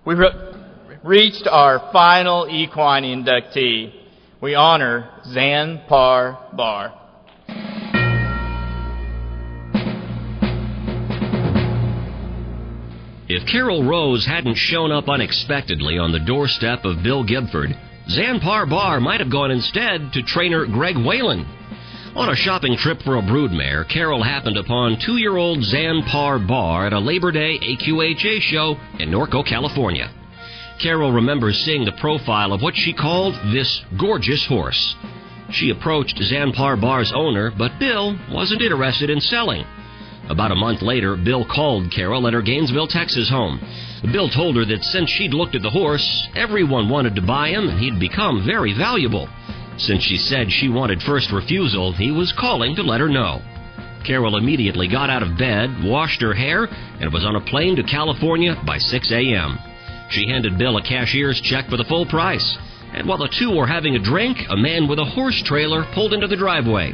We've reached our final equine inductee. We honor Xan Par Bar. If Carol Rose hadn't shown up unexpectedly on the doorstep of Bill Gibford, Xan Par Bar might have gone instead to trainer Greg Whalen. On a shopping trip for a broodmare, Carol happened upon 2-year-old Xan Par Bar at a Labor Day AQHA show in Norco, California. Carol remembers seeing the profile of what she called this gorgeous horse. She approached Xan Par Bar's owner, but Bill wasn't interested in selling. About a month later, Bill called Carol at her Gainesville, Texas home. Bill told her that since she'd looked at the horse, everyone wanted to buy him and he'd become very valuable. Since she said she wanted first refusal, he was calling to let her know. Carol immediately got out of bed, washed her hair, and was on a plane to California by 6 a.m. She handed Bill a cashier's check for the full price. And while the two were having a drink, a man with a horse trailer pulled into the driveway.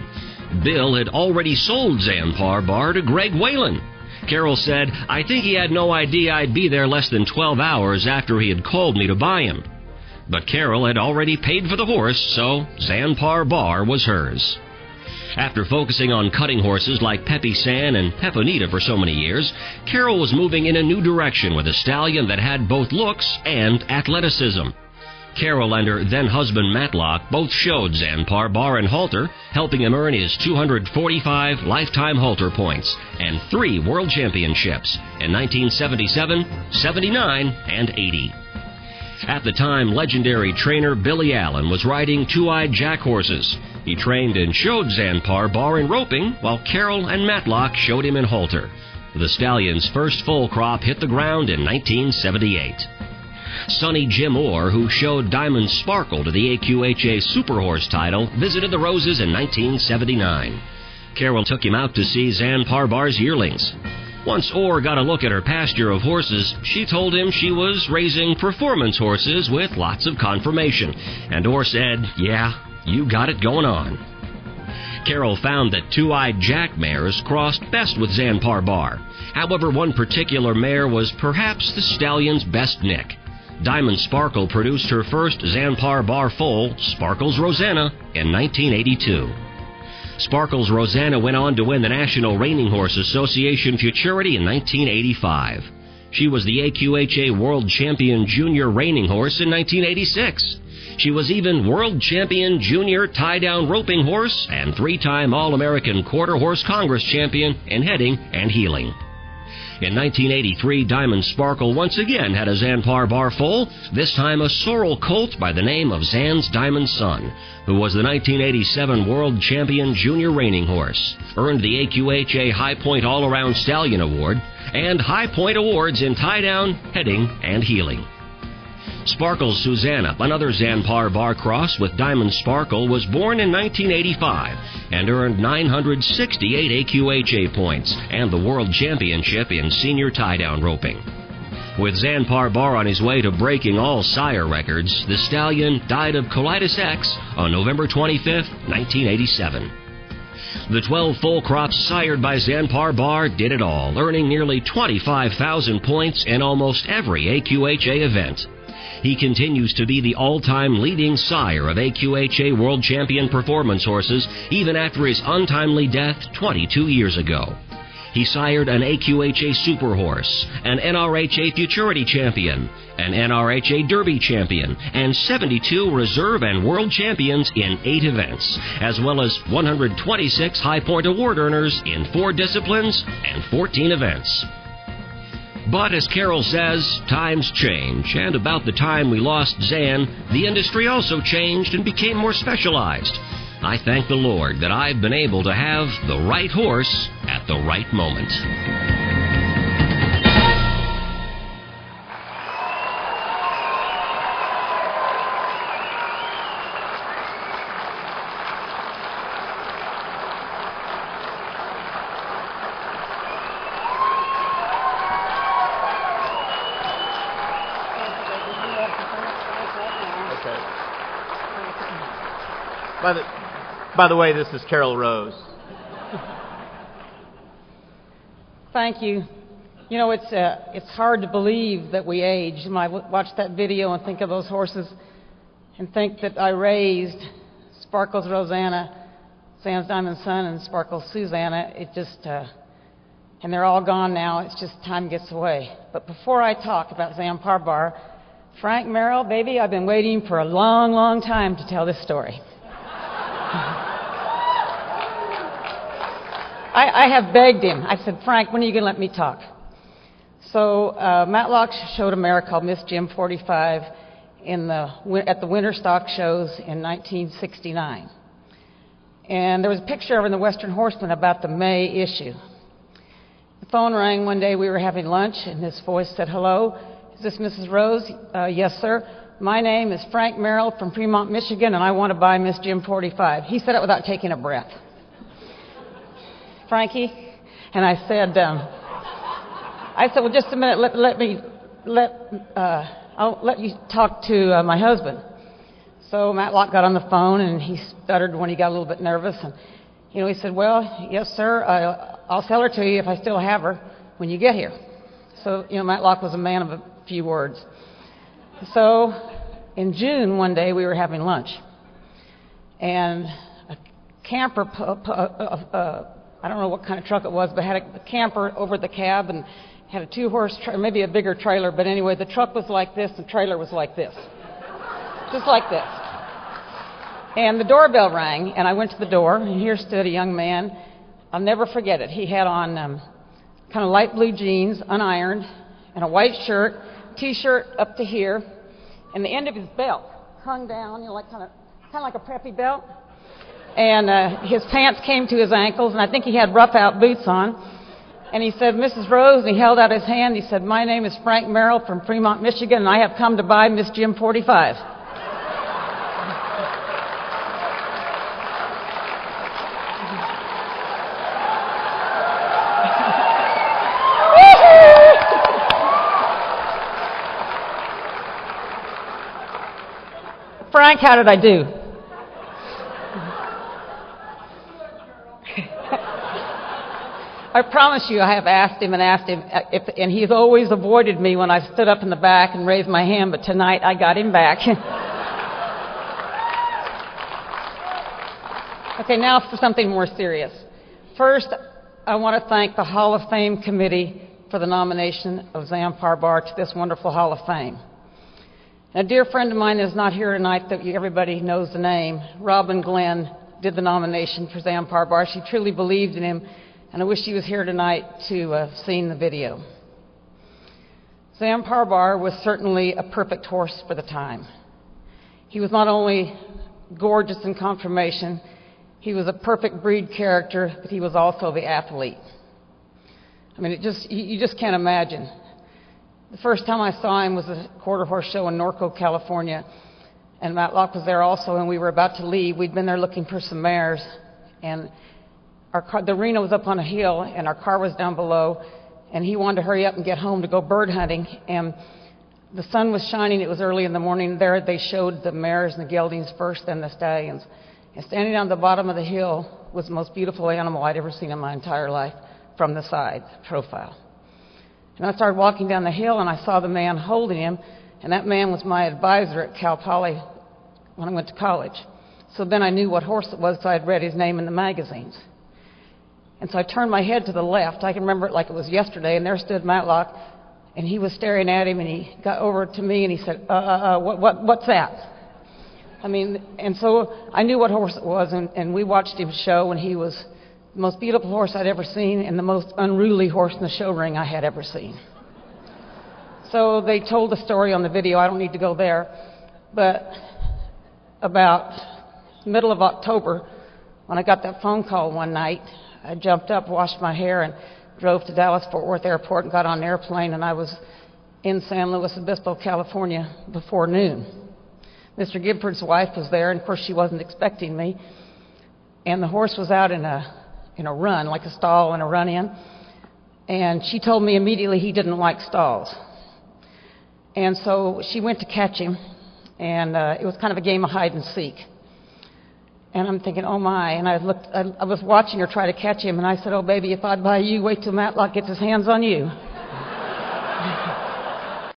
Bill had already sold Xan Par Bar to Greg Whalen. Carol said, "I think he had no idea I'd be there less than 12 hours after he had called me to buy him." But Carol had already paid for the horse, so Xan Par Bar was hers. After focusing on cutting horses like Pepe San and Pepinita for so many years, Carol was moving in a new direction with a stallion that had both looks and athleticism. Carol and her then-husband Matlock both showed Xan Par Bar in halter, helping him earn his 245 lifetime halter points and 3 world championships in 1977, 79, and 80. At the time, legendary trainer Billy Allen was riding Two-Eyed Jack horses. He trained and showed Xan Par Bar in roping, while Carol and Matlock showed him in halter. The stallion's first full crop hit the ground in 1978. Sonny Jim Orr, who showed Diamond Sparkle to the AQHA Super Horse title, visited the Roses in 1979. Carol took him out to see Xan Par Bar's yearlings. Once Orr got a look at her pasture of horses, she told him she was raising performance horses with lots of conformation. And Orr said, "Yeah, you got it going on." Carol found that Two-Eyed Jack mares crossed best with Xan Par Bar. However, one particular mare was perhaps the stallion's best nick. Diamond Sparkle produced her first Xan Par Bar foal, Sparkle's Rosanna, in 1982. Sparkle's Rosanna went on to win the National Reining Horse Association Futurity in 1985. She was the AQHA World Champion Junior Reining Horse in 1986. She was even World Champion Junior Tie-Down Roping Horse and 3-time All-American Quarter Horse Congress Champion in heading and heeling. In 1983, Diamond Sparkle once again had a Xan Par Bar foal, this time a sorrel colt by the name of Xan's Diamond Sun, who was the 1987 World Champion Junior Reining Horse, earned the AQHA High Point All-Around Stallion Award, and High Point Awards in tie-down, heading, and heeling. Sparkle's Susanna, another Xan Par Bar cross with Diamond Sparkle, was born in 1985 and earned 968 AQHA points and the World Championship in senior tie-down roping. With Xan Par Bar on his way to breaking all sire records, the stallion died of colitis X on November 25, 1987. The 12 full crops sired by Xan Par Bar did it all, earning nearly 25,000 points in almost every AQHA event. He continues to be the all-time leading sire of AQHA World Champion performance horses, even after his untimely death 22 years ago. He sired an AQHA Super Horse, an NRHA Futurity Champion, an NRHA Derby Champion, and 72 Reserve and World Champions in 8 events, as well as 126 High Point Award earners in 4 disciplines and 14 events. But as Carol says, times change, and about the time we lost Xan, the industry also changed and became more specialized. I thank the Lord that I've been able to have the right horse at the right moment. By the way, this is Carol Rose. Thank you. You know, it's hard to believe that we age. When I watch that video and think of those horses and think that I raised Sparkles Rosanna, Sam's Diamond Sun, and Sparkles Susanna, it just, and they're all gone now. It's just time gets away. But before I talk about Xan Par Bar, Frank, Merrill, baby, I've been waiting for a long, long time to tell this story. I have begged him. I said, Frank, when are you going to let me talk? So Matlock showed a mare called Miss Jim 45 at the winter stock shows in 1969. And there was a picture of her in the Western Horseman about the May issue. The phone rang one day. We were having lunch, and this voice said, hello, is this Mrs. Rose? Yes, sir. My name is Frank Merrill from Fremont, Michigan, and I want to buy Miss Jim 45. He said it without taking a breath. Frankie? And I said, well, just a minute, I'll let you talk to my husband. So Matlock got on the phone, and he stuttered when he got a little bit nervous. And, you know, he said, well, yes, sir, I'll sell her to you if I still have her when you get here. So, you know, Matlock was a man of a few words. So in June, one day, we were having lunch. And a camper, I don't know what kind of truck it was, but had a camper over the cab and had a two-horse, maybe a bigger trailer. But anyway, the truck was like this, the trailer was like this. Just like this. And the doorbell rang, and I went to the door, and here stood a young man. I'll never forget it. He had on kind of light blue jeans, unironed, and a white shirt, T-shirt up to here, and the end of his belt hung down, you know, like kind of like a preppy belt. And his pants came to his ankles, and I think he had rough-out boots on. And he said, Mrs. Rose, and he held out his hand. He said, my name is Frank Merrill from Fremont, Michigan, and I have come to buy Miss Jim 45. Frank, how did I do? I promise you I have asked him, and he's always avoided me when I stood up in the back and raised my hand, but tonight I got him back. Okay, now for something more serious. First, I want to thank the Hall of Fame committee for the nomination of Xan Par Bar to this wonderful Hall of Fame. A dear friend of mine is not here tonight that everybody knows the name. Robin Glenn did the nomination for Xan Par Bar. She truly believed in him, and I wish she was here tonight to have seen the video. Xan Par Bar was certainly a perfect horse for the time. He was not only gorgeous in conformation, he was a perfect breed character, but he was also the athlete. I mean, you just can't imagine. The first time I saw him was a quarter horse show in Norco, California, and Matlock was there also, and we were about to leave. We'd been there looking for some mares, and the arena was up on a hill, and our car was down below, and he wanted to hurry up and get home to go bird hunting, and the sun was shining. It was early in the morning. There they showed the mares and the geldings first, then the stallions. And standing on the bottom of the hill was the most beautiful animal I'd ever seen in my entire life from the side, profile. And I started walking down the hill, and I saw the man holding him, and that man was my advisor at Cal Poly when I went to college. So then I knew what horse it was, so I'd read his name in the magazines. And so I turned my head to the left. I can remember it like it was yesterday, and there stood Matlock, and he was staring at him, and he got over to me, and he said, what's that? I mean, and so I knew what horse it was, and we watched him show, and he was the most beautiful horse I'd ever seen and the most unruly horse in the show ring I had ever seen. So they told the story on the video. I don't need to go there. But about middle of October, when I got that phone call one night, I jumped up, washed my hair, and drove to Dallas-Fort Worth Airport and got on an airplane, and I was in San Luis Obispo, California before noon. Mr. Gifford's wife was there, and of course she wasn't expecting me. And the horse was out in a run, like a stall and a run-in. And she told me immediately he didn't like stalls. And so she went to catch him, and it was kind of a game of hide and seek. And I'm thinking, oh my, and I was watching her try to catch him, and I said, oh baby, if I buy you, wait till Matlock gets his hands on you.